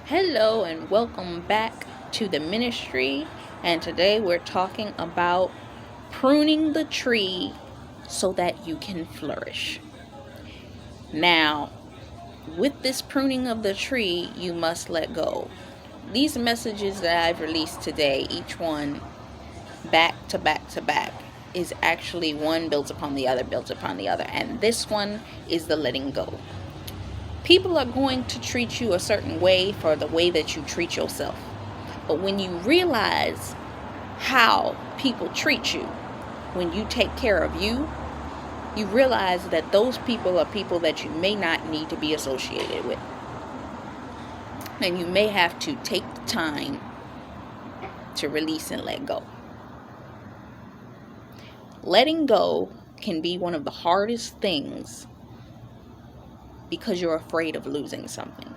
Hello and welcome back to the ministry. And today we're talking about pruning the tree so that you can flourish. Now, with this pruning of the tree, you must let go. These messages that I've released today, each one back to back to back, is actually one builds upon the other, builds upon the other. And this one is the letting go. People are going to treat you a certain way for the way that you treat yourself. But when you realize how people treat you, when you take care of you, you realize that those people are people that you may not need to be associated with. And you may have to take the time to release and let go. Letting go can be one of the hardest things because you're afraid of losing something.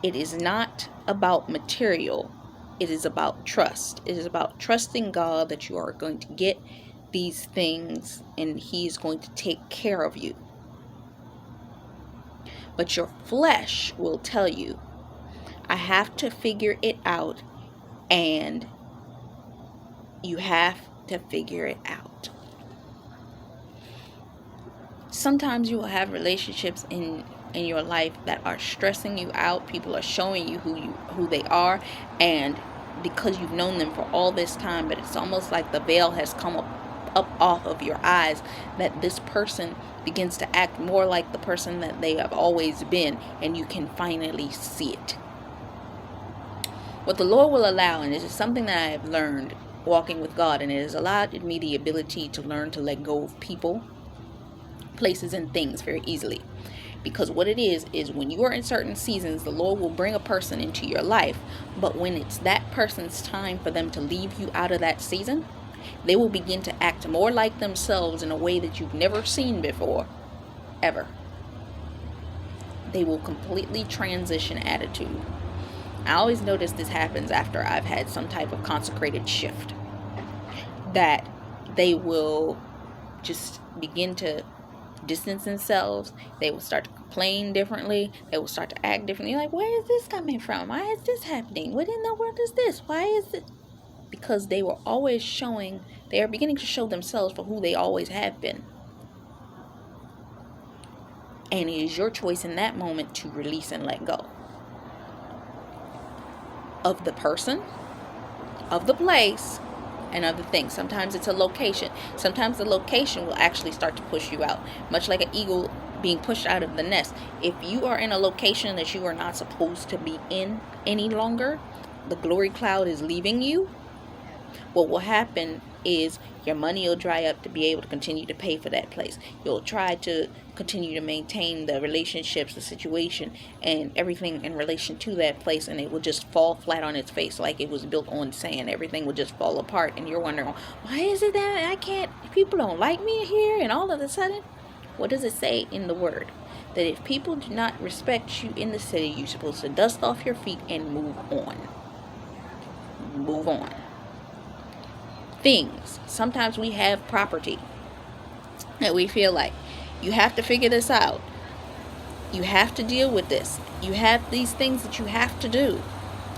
It is not about material. It is about trust. It is about trusting God that you are going to get these things and He is going to take care of you. But your flesh will tell you, I have to figure it out, and you have to figure it out. Sometimes you will have relationships in your life that are stressing you out. People are showing you who they are, and because you've known them for all this time, but it's almost like the veil has come up off of your eyes, that this person begins to act more like the person that they have always been, and you can finally see it. What the Lord will allow, and this is something that I have learned walking with God, and it has allowed me the ability to learn to let go of people, places, and things very easily. Because what it is when you are in certain seasons, the Lord will bring a person into your life, but when it's that person's time for them to leave you out of that season, they will begin to act more like themselves in a way that you've never seen before, ever. They will completely transition attitude. I always notice this happens after I've had some type of consecrated shift, that they will just begin to distance themselves. They will start to complain differently. They will start to act differently. You're like, where is this coming from? Why is this happening? What in the world is this? Why is it? Because they are beginning to show themselves for who they always have been. And it is your choice in that moment to release and let go of the person, of the place, and other things. Sometimes it's a location. Sometimes the location will actually start to push you out, much like an eagle being pushed out of the nest. If you are in a location that you are not supposed to be in any longer, the glory cloud is leaving you. What will happen is your money will dry up to be able to continue to pay for that place. You'll try to continue to maintain the relationships, the situation, and everything in relation to that place, and it will just fall flat on its face like it was built on sand. Everything will just fall apart, and you're wondering, why is it that people don't like me here? And all of a sudden, what does it say in the word? That if people do not respect you in the city, you're supposed to dust off your feet and move on. Move on. Things. Sometimes we have property that we feel like, you have to figure this out. You have to deal with this. You have these things that you have to do.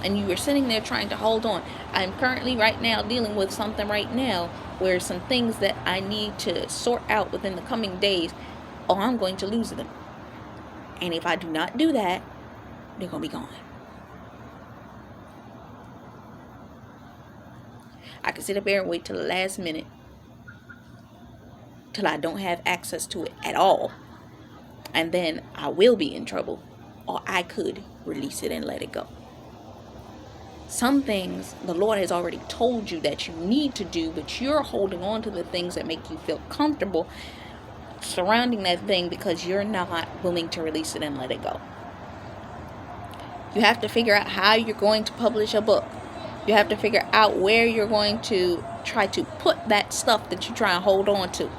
And you are sitting there trying to hold on. I'm currently right now dealing with something right now where some things that I need to sort out within the coming days, I'm going to lose them. And if I do not do that, they're going to be gone. I can sit up there and wait till the last minute, till I don't have access to it at all, and then I will be in trouble. Or I could release it and let it go. Some things the Lord has already told you that you need to do, but you're holding on to the things that make you feel comfortable surrounding that thing because you're not willing to release it and let it go. You have to figure out how you're going to publish a book. You have to figure out where you're going to try to put that stuff that you try and hold on to.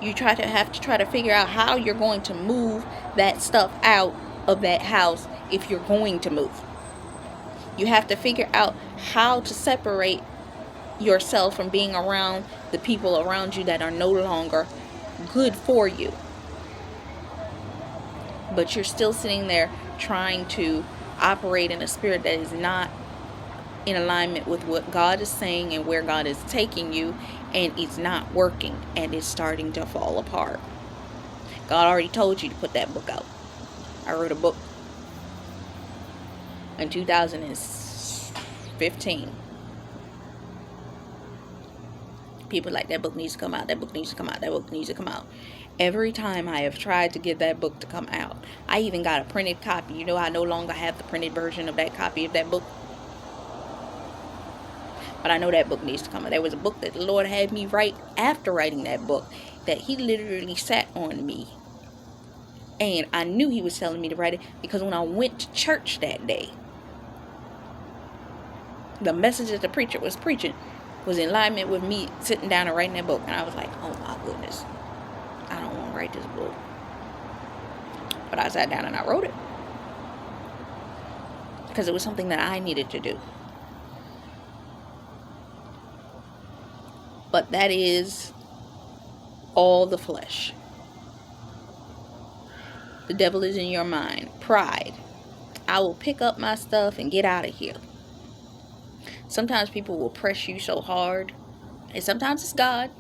You have to try to figure out how you're going to move that stuff out of that house if you're going to move. You have to figure out how to separate yourself from being around the people around you that are no longer good for you. But you're still sitting there trying to operate in a spirit that is not in alignment with what God is saying and where God is taking you, and it's not working, and it's starting to fall apart. God already told you to put that book out. I wrote a book in 2015. People like, that book needs to come out, that book needs to come out, that book needs to come out. Every time I have tried to get that book to come out, I even got a printed copy. You know, I no longer have the printed version of that copy of that book, but I know that book needs to come out. There was a book that the Lord had me write after writing that book that He literally sat on me, and I knew He was telling me to write it, because when I went to church that day, the message that the preacher was preaching was in alignment with me sitting down and writing that book. And I was like, oh my goodness, I don't want to write this book. But I sat down and I wrote it, because it was something that I needed to do. But that is all the flesh. The devil is in your mind. Pride. I will pick up my stuff and get out of here. Sometimes people will press you so hard, and sometimes it's God,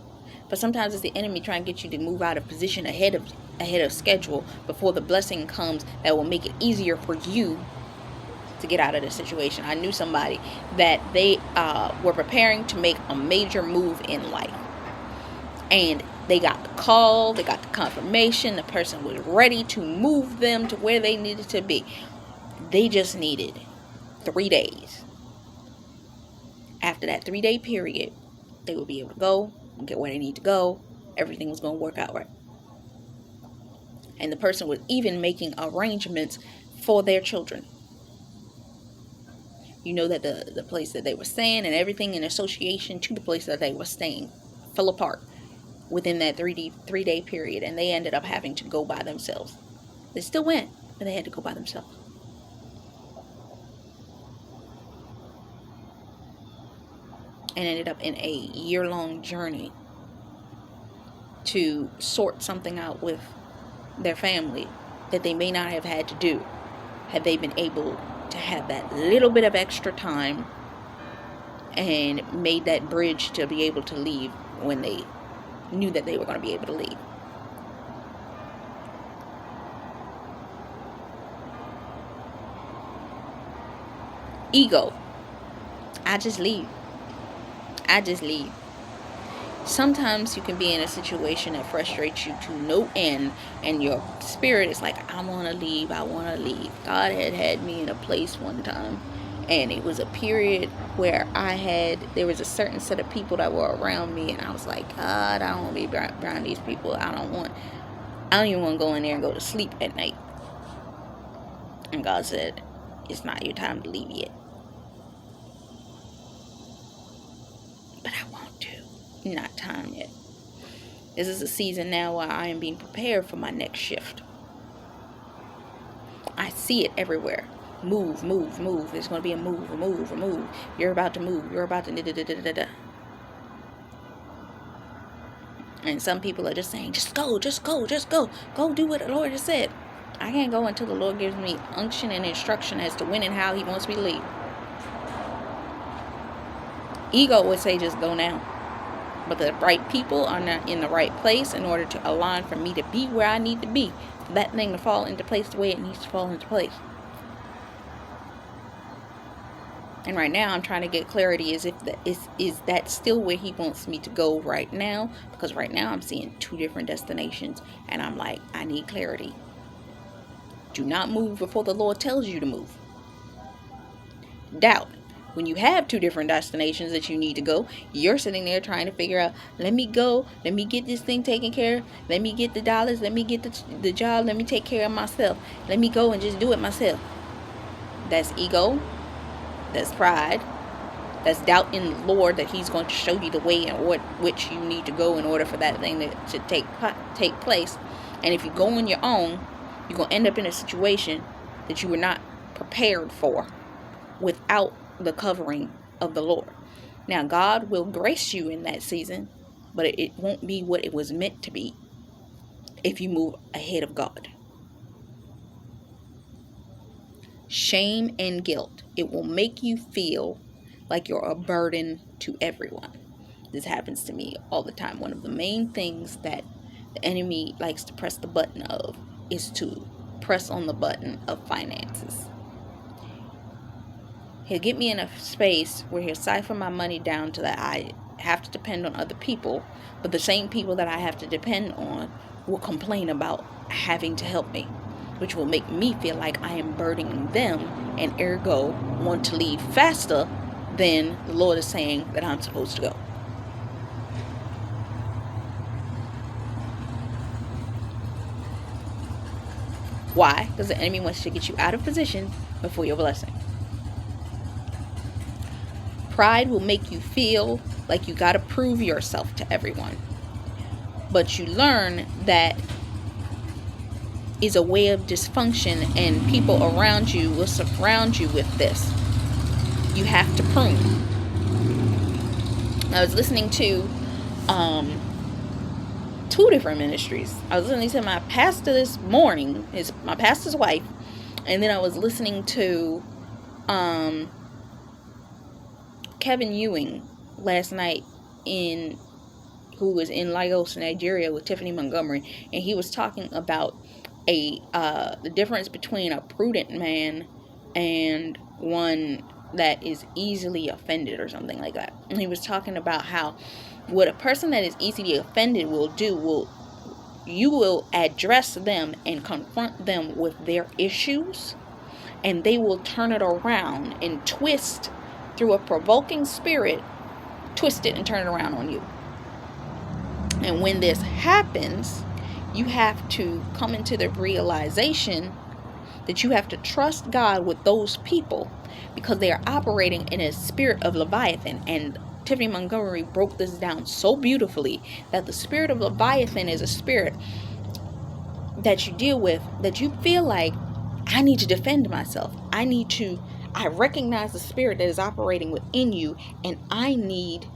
but sometimes it's the enemy trying to get you to move out of position ahead of schedule before the blessing comes that will make it easier for you to get out of the situation. I knew somebody that they were preparing to make a major move in life, and they got the call, they got the confirmation, the person was ready to move them to where they needed to be. They just needed 3 days. After that 3-day period, they would be able to go, get where they need to go. Everything was going to work out right. And the person was even making arrangements for their children. You know that the place that they were staying and everything in association to the place that they were staying fell apart within that 3-day period, and they ended up having to go by themselves. They still went, but they had to go by themselves. And ended up in a year-long journey to sort something out with their family that they may not have had to do had they been able to have that little bit of extra time and made that bridge to be able to leave when they knew that they were going to be able to leave. Ego. I just leave. Sometimes you can be in a situation that frustrates you to no end, and your spirit is like, I want to leave. God had me in a place one time, and it was a period where there was a certain set of people that were around me, and I was like, God, I don't want to be around these people. I don't even want to go in there and go to sleep at night. And God said, it's not your time to leave yet. But I want to. Not time yet. This is a season now where I am being prepared for my next shift. I see it everywhere. Move. There's going to be a move. You're about to move. You're about to da-da-da-da-da-da. And some people are just saying, just go. Go do what the Lord has said. I can't go until the Lord gives me unction and instruction as to when and how He wants me to leave. Ego would say just go now. But the right people are not in the right place in order to align for me to be where I need to be. For that thing to fall into place the way it needs to fall into place. And right now I'm trying to get clarity is that still where He wants me to go right now? Because right now I'm seeing 2 different destinations, and I'm like, I need clarity. Do not move before the Lord tells you to move. Doubt. When you have 2 different destinations that you need to go, you're sitting there trying to figure out, let me go, let me get this thing taken care of, let me get the dollars, let me get the job, let me take care of myself, let me go and just do it myself. That's ego. That's pride. That's doubt in the Lord that He's going to show you the way in which you need to go in order for that thing to take place. And if you go on your own, you're going to end up in a situation that you were not prepared for without the covering of the Lord. Now, God will grace you in that season, but it won't be what it was meant to be if you move ahead of God. shame and guilt. It will make you feel like you're a burden to everyone. This happens to me all the time. One of the main things that the enemy likes to press the button of is to press on the button of finances. He'll get me in a space where he'll siphon my money down to that I have to depend on other people, but the same people that I have to depend on will complain about having to help me, which will make me feel like I am burdening them, and ergo want to leave faster than the Lord is saying that I'm supposed to go. Why? Because the enemy wants to get you out of position before your blessing. Pride will make you feel like you got to prove yourself to everyone. But you learn that is a way of dysfunction, and people around you will surround you with this. You have to prune. I was listening to two different ministries. I was listening to my pastor this morning, my pastor's wife, and then I was listening to Kevin Ewing last night, who was in Lagos, Nigeria, with Tiffany Montgomery, and he was talking about the difference between a prudent man and one that is easily offended or something like that. And he was talking about how what a person that is easily offended will do, you will address them and confront them with their issues, and they will turn it around and twist through a provoking spirit, twist it and turn it around on you. And when this happens, you have to come into the realization that you have to trust God with those people, because they are operating in a spirit of Leviathan. And Tiffany Montgomery broke this down so beautifully, that the spirit of Leviathan is a spirit that you deal with, that you feel like, I need to defend myself. I recognize the spirit that is operating within you, and I need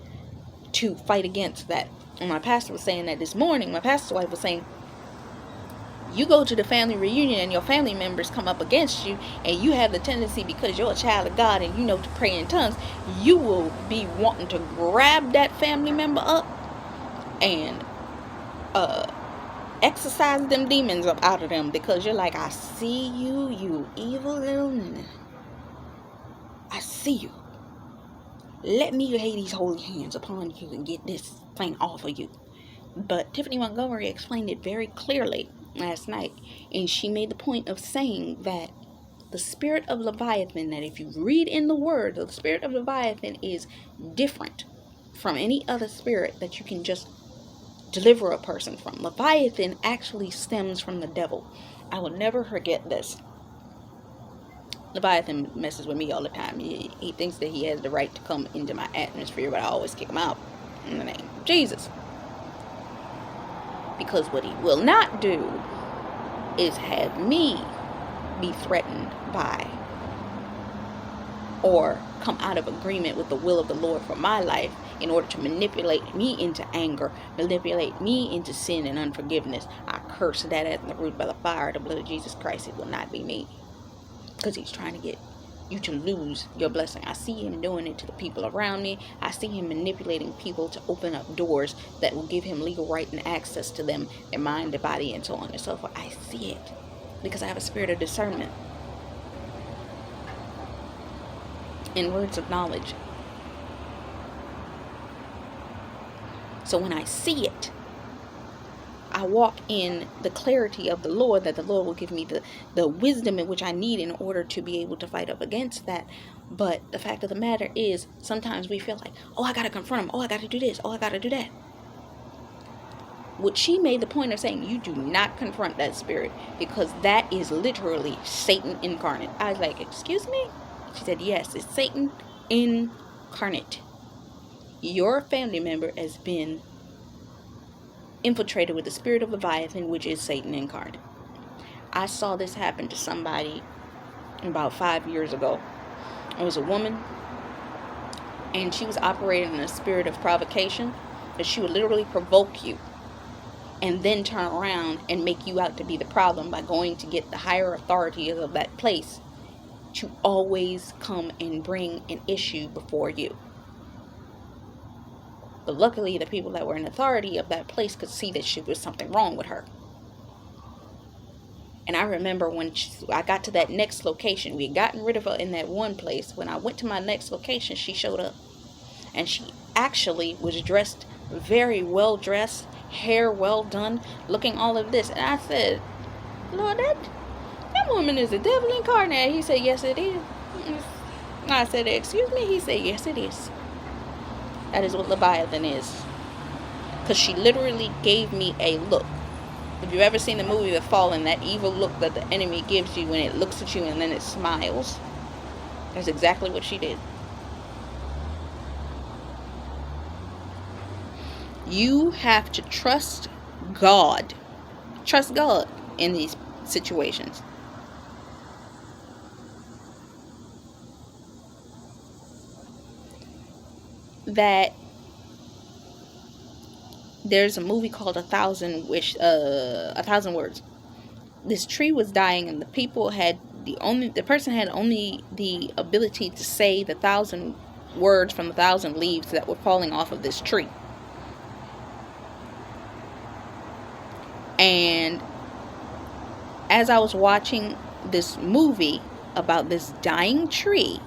to fight against that. And my pastor was saying that this morning. My pastor's wife was saying, you go to the family reunion and your family members come up against you, and you have the tendency, because you're a child of God and you know to pray in tongues, you will be wanting to grab that family member up and exorcise them demons up out of them, because you're like, I see you, you evil little, I see you. Let me lay these holy hands upon you and get this thing off of you. But Tiffany Montgomery explained it very clearly last night, and she made the point of saying that the spirit of Leviathan, that if you read in the word, the spirit of Leviathan is different from any other spirit that you can just deliver a person from. Leviathan actually stems from the devil. I will never forget this. Leviathan messes with me all the time. He thinks that he has the right to come into my atmosphere, but I always kick him out in the name of Jesus. Because what he will not do is have me be threatened by or come out of agreement with the will of the Lord for my life in order to manipulate me into anger, manipulate me into sin and unforgiveness. I curse that at the root by the fire of the blood of Jesus Christ. It will not be me. Because he's trying to get you to lose your blessing. I see him doing it to the people around me. I see him manipulating people to open up doors that will give him legal right and access to them, their mind, their body, and so on and so forth. I see it because I have a spirit of discernment and words of knowledge. So when I see it, I walk in the clarity of the Lord, that the Lord will give me the wisdom in which I need in order to be able to fight up against that. But the fact of the matter is, sometimes we feel like, oh, I got to confront him. Oh, I got to do this. Oh, I got to do that. What she made the point of saying, you do not confront that spirit, because that is literally Satan incarnate. I was like, excuse me? She said, yes, it's Satan incarnate. Your family member has been infiltrated with the spirit of Leviathan, which is Satan incarnate. I saw this happen to somebody about 5 years ago. It was a woman, and she was operating in a spirit of provocation, that she would literally provoke you and then turn around and make you out to be the problem by going to get the higher authorities of that place to always come and bring an issue before you. But luckily, the people that were in authority of that place could see that there was something wrong with her. And I remember when I got to that next location, we had gotten rid of her in that one place. When I went to my next location, she showed up. And she actually was dressed very well dressed, hair well done, looking all of this. And I said, Lord, that woman is the devil incarnate. He said, yes, it is. I said, excuse me? He said, yes, it is. That is what Leviathan is. Because she literally gave me a look. If you've ever seen the movie The Fallen, that evil look that the enemy gives you when it looks at you and then it smiles, that's exactly what she did. You have to trust God. Trust God in these situations. That there's a movie called A Thousand Words. This tree was dying, and the person had only the ability to say the 1,000 words from the 1,000 leaves that were falling off of this tree. And as I was watching this movie about this dying tree,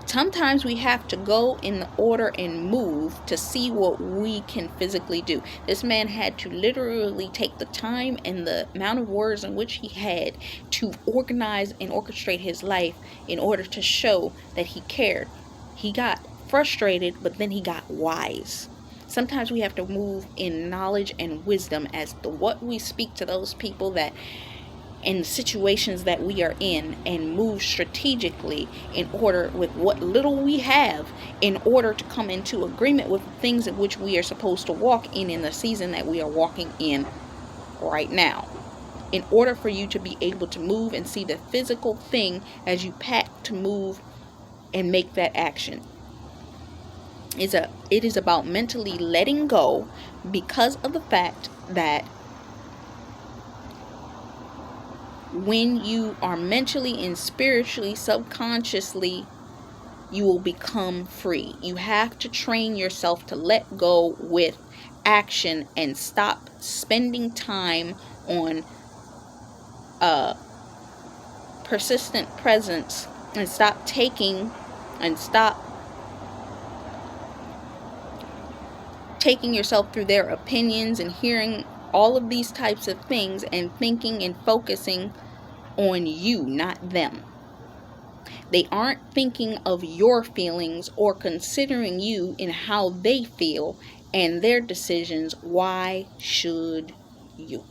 sometimes we have to go in the order and move to see what we can physically do. This man had to literally take the time and the amount of words in which he had to organize and orchestrate his life in order to show that he cared. He got frustrated, but then he got wise. Sometimes we have to move in knowledge and wisdom as to what we speak to those people that in the situations that we are in, and move strategically in order with what little we have in order to come into agreement with the things in which we are supposed to walk in the season that we are walking in right now. In order for you to be able to move and see the physical thing as you pack to move and make that action. It is about mentally letting go, because of the fact that when you are mentally and spiritually, subconsciously, you will become free. You have to train yourself to let go with action and stop spending time on persistent presence, and stop taking yourself through their opinions and hearing all of these types of things and thinking and focusing on you, not them. They aren't thinking of your feelings or considering you in how they feel and their decisions. Why should you?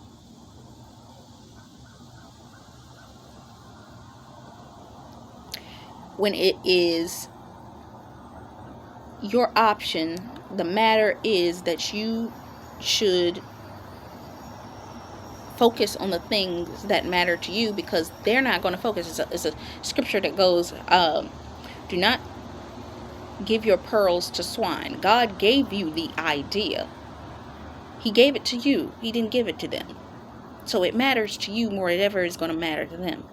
When it is your option, the matter is that you should focus on the things that matter to you, because they're not going to focus. It's a scripture that goes, do not give your pearls to swine. God gave you the idea. He gave it to you. He didn't give it to them. So it matters to you more than ever is going to matter to them.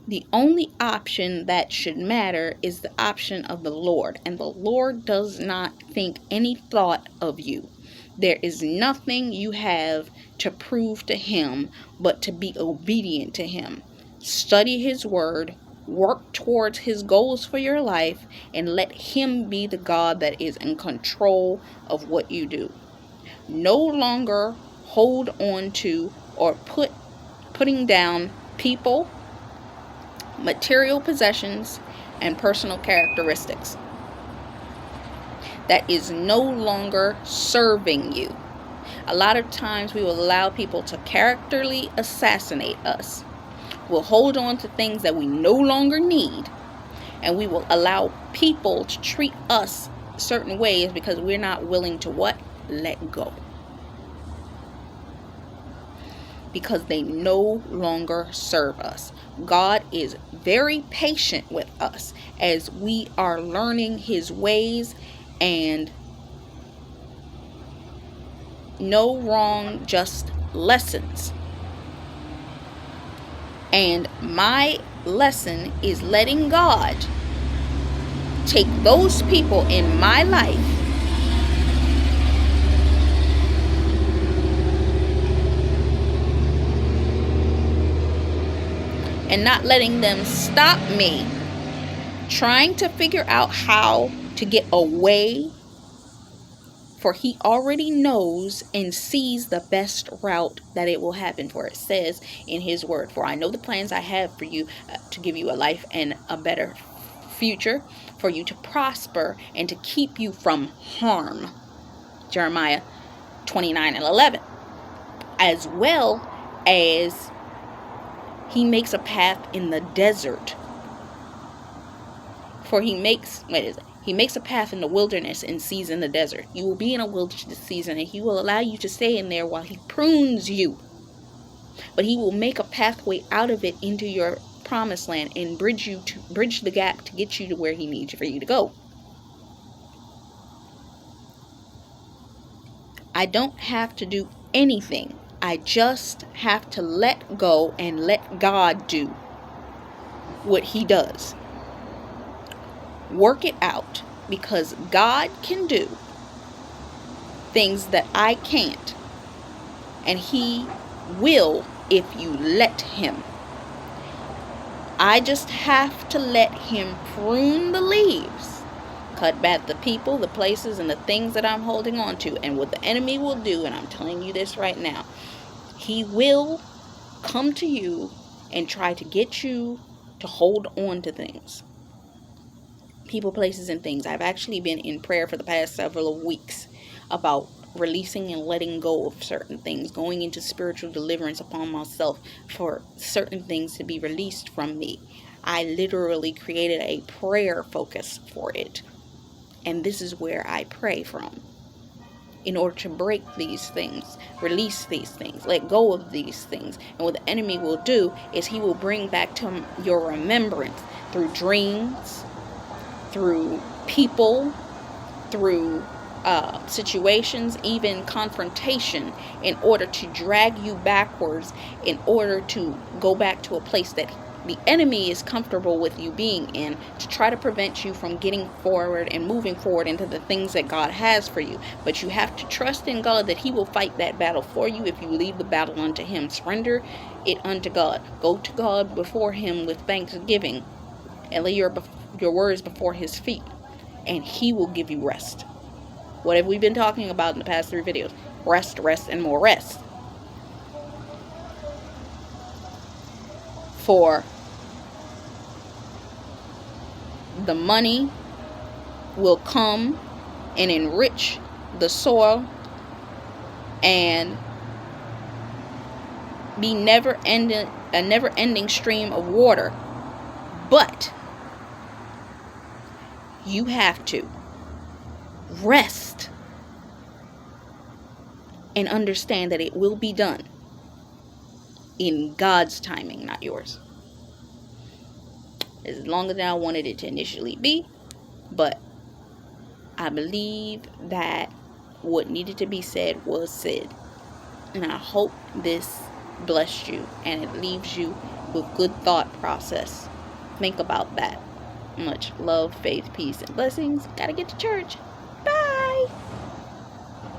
The only option that should matter is the option of the Lord. And the Lord does not think any thought of you. There is nothing you have to prove to Him but to be obedient to Him. Study His word, work towards His goals for your life, and let Him be the God that is in control of what you do. No longer hold on to or putting down people, material possessions, and personal characteristics. That is no longer serving you. A lot of times we will allow people to characterly assassinate us. We'll hold on to things that we no longer need, and we will allow people to treat us certain ways because we're not willing to what? Let go. Because they no longer serve us. God is very patient with us as we are learning His ways, and no wrong, just lessons. And my lesson is letting God take those people in my life and not letting them stop me trying to figure out how to get away, for he already knows and sees the best route that it will happen. For it says in his word, for I know the plans I have for you, to give you a life and a better future, for you to prosper and to keep you from harm. Jeremiah 29:11. As well as he makes a path in the desert. For he makes a path in the wilderness and sees in the desert. You will be in a wilderness season, and he will allow you to stay in there while he prunes you. But he will make a pathway out of it into your promised land and bridge the gap to get you to where he needs for you to go. I don't have to do anything. I just have to let go and let God do what he does. Work it out, because God can do things that I can't, and he will if you let him. I just have to let him prune the leaves, cut back the people, the places, and the things that I'm holding on to. And what the enemy will do, and I'm telling you this right now, he will come to you and try to get you to hold on to things. People, places, and things. I've actually been in prayer for the past several weeks about releasing and letting go of certain things, going into spiritual deliverance upon myself for certain things to be released from me. I literally created a prayer focus for it. And this is where I pray from, in order to break these things, release these things, let go of these things. And what the enemy will do is he will bring back to your remembrance through dreams, through people, through situations, even confrontation, in order to drag you backwards, in order to go back to a place that the enemy is comfortable with you being in, to try to prevent you from getting forward and moving forward into the things that God has for you. But you have to trust in God that he will fight that battle for you if you leave the battle unto him. Surrender it unto God. Go to God before him with thanksgiving and lay your words before his feet, and he will give you rest. What have we been talking about in the past 3 videos? Rest, rest, and more rest. For the money will come and enrich the soil and be a never-ending stream of water. But you have to rest and understand that it will be done in God's timing, not yours. As long as I wanted it to initially be, but I believe that what needed to be said was said. And I hope this blessed you and it leaves you with good thought process. Think about that. Much love, faith, peace, and blessings. Gotta get to church.